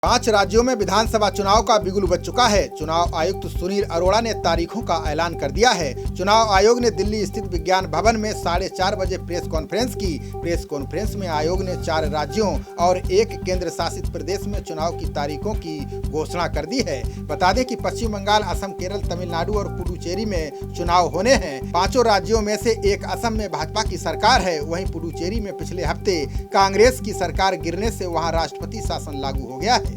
5 राज्यों में विधानसभा चुनाव का बिगुल बज चुका है। चुनाव आयुक्त सुनील अरोड़ा ने तारीखों का ऐलान कर दिया है। चुनाव आयोग ने दिल्ली स्थित विज्ञान भवन में 4:30 बजे प्रेस कॉन्फ्रेंस की। प्रेस कॉन्फ्रेंस में आयोग ने 4 राज्यों और 1 केंद्र शासित प्रदेश में चुनाव की तारीखों की घोषणा कर दी है। बता दें कि पश्चिम बंगाल, असम, केरल, तमिलनाडु और पुडुचेरी में चुनाव होने हैं। 5 राज्यों में से एक असम में भाजपा की सरकार है। वहीं पुडुचेरी में पिछले हफ्ते कांग्रेस की सरकार गिरने से वहां राष्ट्रपति शासन लागू हो गया है।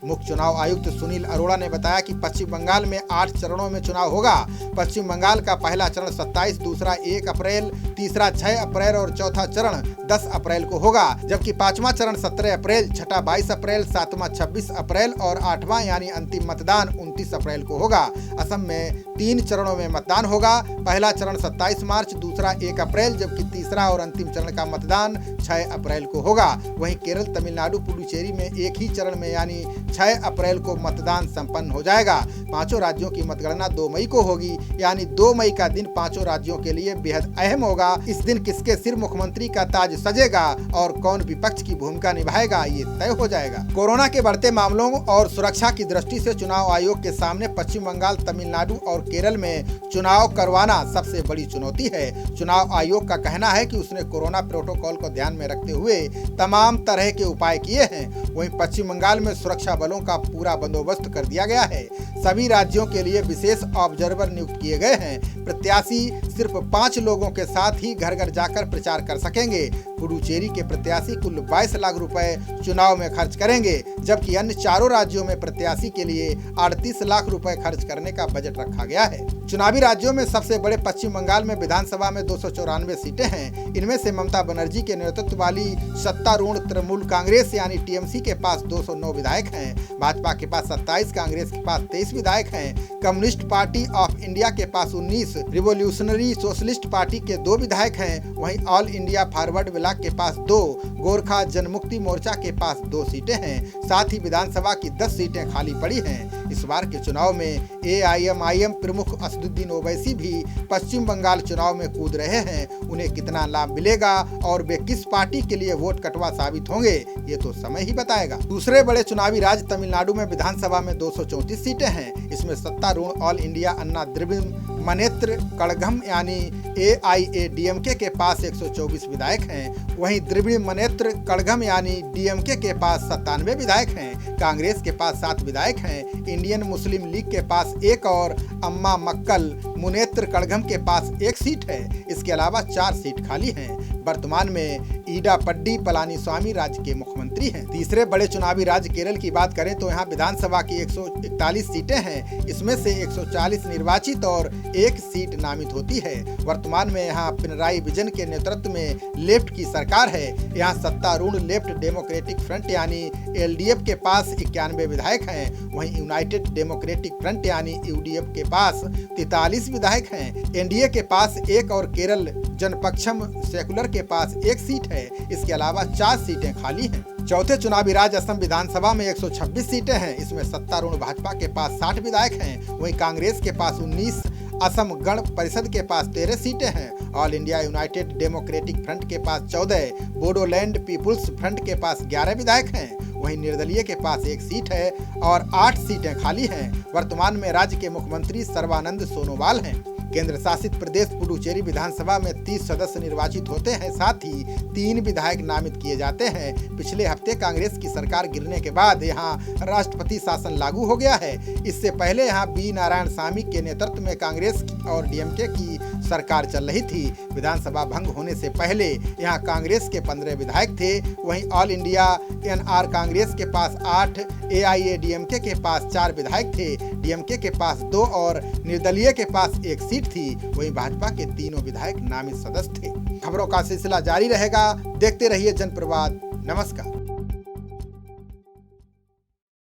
मुख्य चुनाव आयुक्त सुनील अरोड़ा ने बताया कि पश्चिम बंगाल में 8 चरणों में चुनाव होगा। पश्चिम बंगाल का पहला चरण 27, दूसरा 1 अप्रैल, तीसरा 6 अप्रैल और चौथा चरण 10 अप्रैल को होगा, जबकि 5वां चरण 17 अप्रैल, छठा 22 अप्रैल, 7वां 26 अप्रैल और 8वां यानी अंतिम मतदान 29 अप्रैल को होगा। असम में 3 चरणों में मतदान होगा। पहला चरण 27 मार्च, दूसरा 1 अप्रैल, जबकि तीसरा और अंतिम चरण का मतदान 6 अप्रैल को होगा। वहीं केरल, तमिलनाडु, पुडुचेरी में एक ही चरण में यानी 6 अप्रैल को मतदान संपन्न हो जाएगा। 5 राज्यों की मतगणना 2 मई को होगी, यानी 2 मई का दिन 5 राज्यों के लिए बेहद अहम होगा। इस दिन किसके सिर मुख्यमंत्री का ताज सजेगा और कौन विपक्ष की भूमिका निभाएगा, ये तय हो जाएगा। कोरोना के बढ़ते मामलों और सुरक्षा की दृष्टि से चुनाव आयोग के सामने पश्चिम बंगाल, तमिलनाडु और केरल में चुनाव करवाना सबसे बड़ी चुनौती है। चुनाव आयोग का कहना है कि उसने कोरोना प्रोटोकॉल को ध्यान में रखते हुए तमाम तरह के उपाय किए हैं। वहीं पश्चिम बंगाल में सुरक्षा बलों का पूरा बंदोबस्त कर दिया गया है। सभी राज्यों के लिए विशेष ऑब्जर्वर नियुक्त किए गए हैं। प्रत्याशी सिर्फ 5 लोगों के साथ ही घर घर जाकर प्रचार कर सकेंगे। पुडुचेरी के प्रत्याशी कुल 22 लाख रुपए चुनाव में खर्च करेंगे, जबकि अन्य 4 राज्यों में प्रत्याशी के लिए 38 लाख रुपए खर्च करने का बजट रखा गया है। चुनावी राज्यों में सबसे बड़े पश्चिम बंगाल में विधानसभा में 294 सीटें हैं। इनमें से ममता बनर्जी के नेतृत्व वाली सत्तारूढ़ तृणमूल कांग्रेस यानी टीएमसी के पास 209 विधायक हैं। भाजपा के पास 27, कांग्रेस के पास 23 विधायक हैं। कम्युनिस्ट पार्टी ऑफ इंडिया के पास 19, रिवोल्यूशनरी सोशलिस्ट पार्टी के 2 विधायक हैं। वहीं ऑल इंडिया फॉरवर्ड ब्लॉक के पास 2, गोरखा जनमुक्ति मोर्चा के पास 2 सीटें हैं। साथ ही विधानसभा की 10 सीटें खाली पड़ी हैं। इस बार के चुनाव में AIMIM प्रमुख असदुद्दीन ओवैसी भी पश्चिम बंगाल चुनाव में कूद रहे हैं। उन्हें कितना लाभ मिलेगा और वे किस पार्टी के लिए वोट कटवा साबित होंगे, ये तो समय ही बताएगा। दूसरे बड़े चुनावी राज्य तमिलनाडु में विधानसभा में 234 सीटें हैं। इसमें सत्तारूढ़ ऑल इंडिया अन्ना द्रविड़ मनेत्र कड़घम यानी AIADMK के पास 124 विधायक हैं। वहीं द्रविड़ मनेत्र कड़घम यानी DMK के पास 97 विधायक हैं। कांग्रेस के पास 7 विधायक हैं। इंडियन मुस्लिम लीग के पास 1 और अम्मा मक्कल मुनेत्र कड़घम के पास 1 सीट है। इसके अलावा 4 सीट खाली हैं। वर्तमान में ईडापड्डी पलानीस्वामी राज्य के मुख्यमंत्री हैं। तीसरे बड़े चुनावी राज्य केरल की बात करें तो यहाँ विधानसभा की 141 सीटें हैं। इसमें से 140 निर्वाचित और 1 सीट नामित होती है। वर्तमान में यहाँ पिनराई विजयन के नेतृत्व में लेफ्ट की सरकार है। यहाँ सत्तारूढ़ लेफ्ट डेमोक्रेटिक फ्रंट यानी LDF के पास 91 विधायक हैं। वहीं यूनाइटेड डेमोक्रेटिक फ्रंट यानी UDF के पास 43 विधायक हैं। NDA के पास 1 और केरल जनपक्षम सेकुलर के पास 1 सीट है। इसके अलावा 4 सीटें खाली हैं। चौथे चुनावी राज्य असम विधानसभा में 126 सीटें हैं। इसमें सत्तारूढ़ भाजपा के पास 60 विधायक हैं। वहीं कांग्रेस के पास 19, असम गण परिषद के पास 13 सीटें हैं। All India United democratic front के पास 14, बोडोलैंड पीपुल्स फ्रंट के पास 11 विधायक हैं। वहीं निर्दलीय के पास 1 सीट है और 8 सीटें खाली हैं। वर्तमान में राज्य के मुख्यमंत्री सर्बानंद सोनोवाल हैं। केंद्र शासित प्रदेश पुडुचेरी विधानसभा में 30 सदस्य निर्वाचित होते हैं। साथ ही 3 विधायक नामित किए जाते हैं। पिछले हफ्ते कांग्रेस की सरकार गिरने के बाद यहां राष्ट्रपति शासन लागू हो गया है। इससे पहले यहां B नारायणसामी के नेतृत्व में कांग्रेस और DMK की सरकार चल रही थी। विधानसभा भंग होने से पहले यहां कांग्रेस के 15 विधायक थे। वहीं ऑल इंडिया NR कांग्रेस के पास 8, AIADMK के पास 4 विधायक थे। DMK के पास 2 और निर्दलीय के पास 1 सीट थी। वहीं भाजपा के 3 विधायक नामित सदस्य थे। खबरों का सिलसिला जारी रहेगा। देखते रहिए जनप्रवाद। नमस्कार।